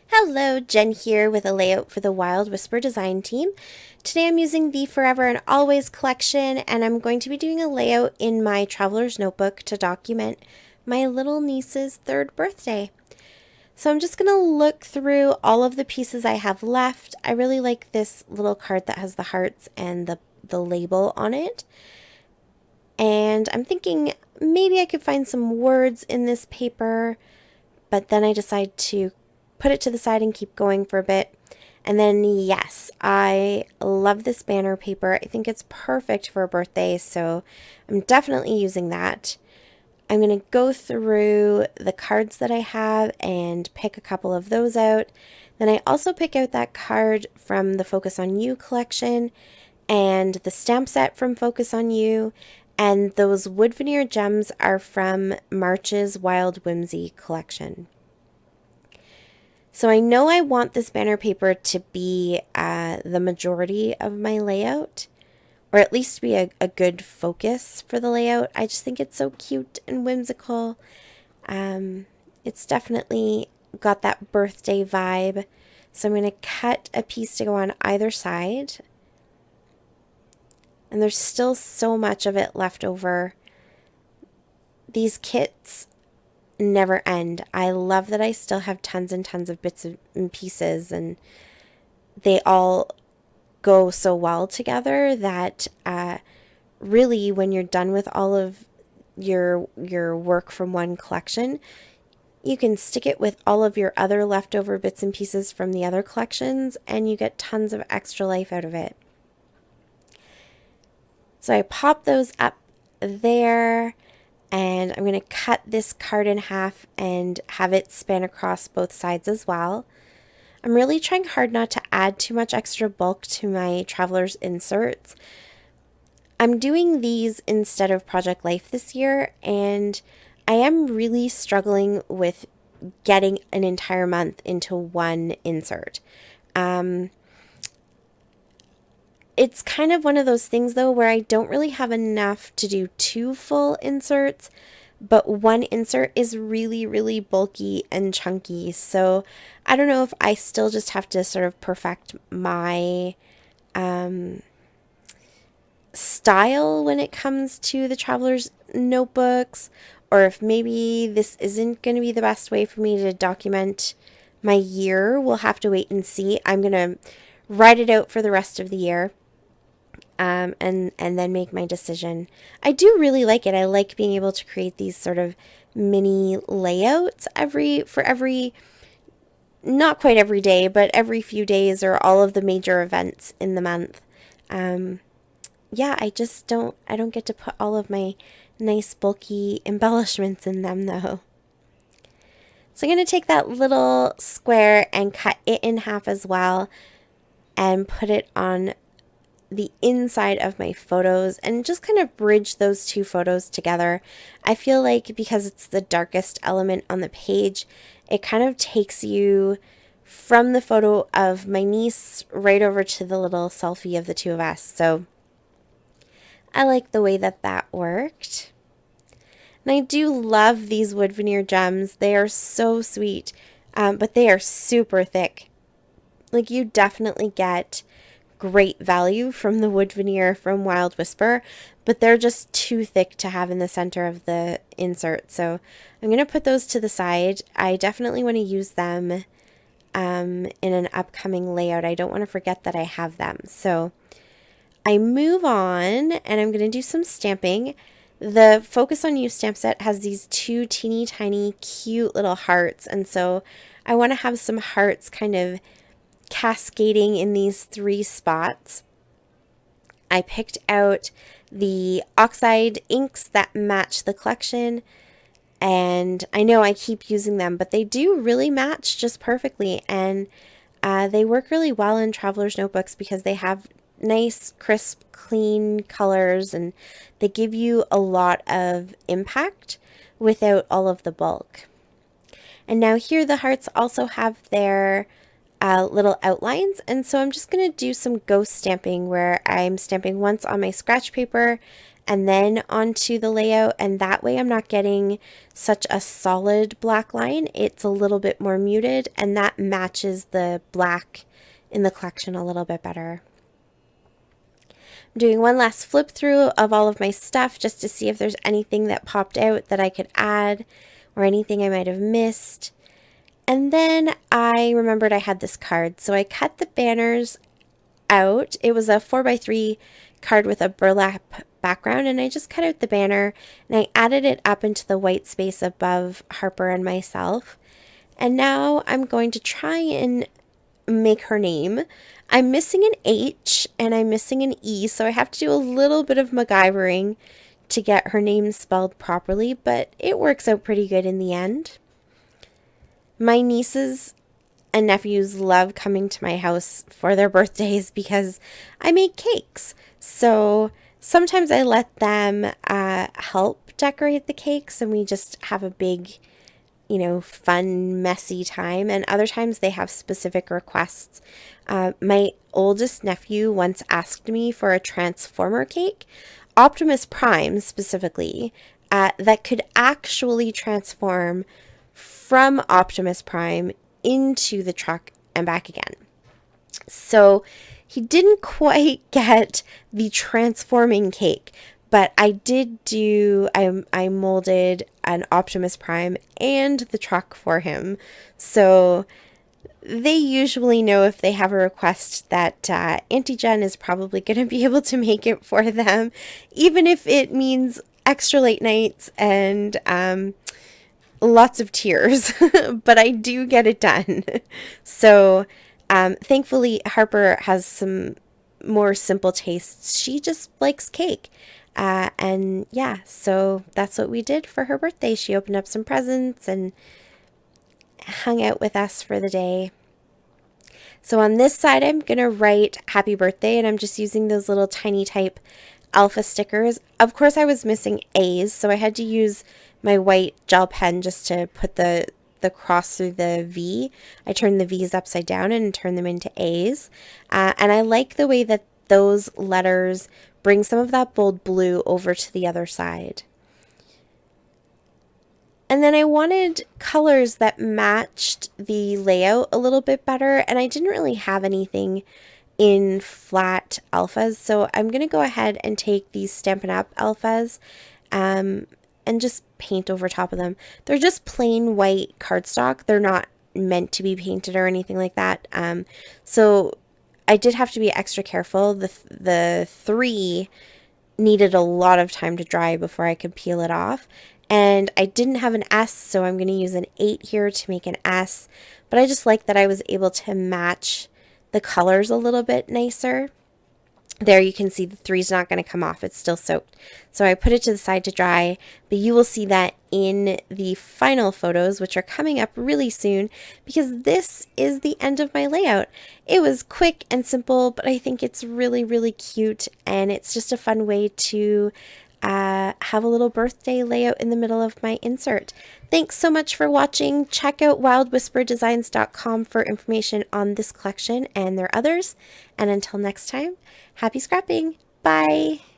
Hello, Jen here with a layout for the Wild Whisper design team. Today I'm using the Forever and Always collection, and I'm going to be doing a layout in my traveler's notebook to document my little niece's 3rd birthday. So I'm just going to look through all of the pieces I have left. I really like this little card that has the hearts and the label on it. And I'm thinking maybe I could find some words in this paper, but then I decide to put it to the side and keep going for a bit. And then, yes, I love this banner paper. I think it's perfect for a birthday, so I'm definitely using that. I'm going to go through the cards that I have and pick a couple of those out. Then I also pick out that card from the Focus on You collection and the stamp set from Focus on You. And those wood veneer gems are from March's Wild Whimsy collection. So I know I want this banner paper to be the majority of my layout, or at least be a good focus for the layout. I just think it's so cute and whimsical. It's definitely got that birthday vibe. So I'm going to cut a piece to go on either side. And there's still so much of it left over. These kits never end. I love that I still have tons and tons of bits and pieces, and they all go so well together that really when you're done with all of your work from one collection, you can stick it with all of your other leftover bits and pieces from the other collections and you get tons of extra life out of it. So I pop those up there. And I'm going to cut this card in half and have it span across both sides as well. I'm really trying hard not to add too much extra bulk to my traveler's inserts. I'm doing these instead of Project Life this year, and I am really struggling with getting an entire month into one insert. It's kind of one of those things, though, where I don't really have enough to do 2 full inserts, but one insert is really, really bulky and chunky. So I don't know if I still just have to sort of perfect my style when it comes to the traveler's notebooks, or if maybe this isn't going to be the best way for me to document my year. We'll have to wait and see. I'm going to write it out for the rest of the year. And then make my decision. I do really like it. I like being able to create these sort of mini layouts for every, not quite every day, but every few days or all of the major events in the month. Yeah, I don't get to put all of my nice bulky embellishments in them though. So I'm going to take that little square and cut it in half as well and put it on the inside of my photos and just kind of bridge those 2 photos together. I feel like because it's the darkest element on the page, it kind of takes you from the photo of my niece right over to the little selfie of the 2 of us. So I like the way that worked. And I do love these wood veneer gems. They are so sweet, but they are super thick. Like, you definitely get great value from the wood veneer from Wild Whisper, but they're just too thick to have in the center of the insert. So I'm going to put those to the side. I definitely want to use them in an upcoming layout. I don't want to forget that I have them. So I move on and I'm going to do some stamping. The Focus on You stamp set has these 2 teeny tiny cute little hearts, and so I want to have some hearts kind of cascading in these 3 spots. I picked out the oxide inks that match the collection, and I know I keep using them, but they do really match just perfectly, and they work really well in traveler's notebooks because they have nice, crisp, clean colors, and they give you a lot of impact without all of the bulk. And now here the hearts also have their little outlines. And so I'm just going to do some ghost stamping where I'm stamping once on my scratch paper and then onto the layout. And that way I'm not getting such a solid black line. It's a little bit more muted, and that matches the black in the collection a little bit better. I'm doing one last flip through of all of my stuff just to see if there's anything that popped out that I could add or anything I might have missed. And then I remembered I had this card, so I cut the banners out. It was a 4x3 card with a burlap background, and I just cut out the banner and I added it up into the white space above Harper and myself. And now I'm going to try and make her name. I'm missing an H and I'm missing an E, so I have to do a little bit of MacGyvering to get her name spelled properly, but it works out pretty good in the end. My nieces and nephews love coming to my house for their birthdays because I make cakes. So sometimes I let them help decorate the cakes, and we just have a big, fun, messy time. And other times they have specific requests. My oldest nephew once asked me for a Transformer cake, Optimus Prime specifically, that could actually transform from Optimus Prime into the truck and back again. So he didn't quite get the transforming cake, but I did do, I molded an Optimus Prime and the truck for him. So they usually know if they have a request that Auntie Jen is probably going to be able to make it for them, even if it means extra late nights and lots of tears, but I do get it done. So thankfully, Harper has some more simple tastes. She just likes cake. And yeah, so that's what we did for her birthday. She opened up some presents and hung out with us for the day. So on this side, I'm going to write happy birthday, and I'm just using those little tiny type alpha stickers. Of course, I was missing A's, so I had to use my white gel pen just to put the cross through the V. I turned the V's upside down and turned them into A's. And I like the way that those letters bring some of that bold blue over to the other side. And then I wanted colors that matched the layout a little bit better, and I didn't really have anything in flat alphas, so I'm going to go ahead and take these Stampin' Up! Alphas and just paint over top of them. They're just plain white cardstock. They're not meant to be painted or anything like that. So I did have to be extra careful. The 3 needed a lot of time to dry before I could peel it off. And I didn't have an S, so I'm going to use an 8 here to make an S. But I just like that I was able to match the colors a little bit nicer. There you can see the 3's not going to come off. It's still soaked. So I put it to the side to dry, but you will see that in the final photos, which are coming up really soon, because this is the end of my layout. It was quick and simple, but I think it's really, really cute, and it's just a fun way to have a little birthday layout in the middle of my insert. Thanks so much for watching. Check out wildwhisperdesigns.com for information on this collection and their others. And until next time, happy scrapping. Bye.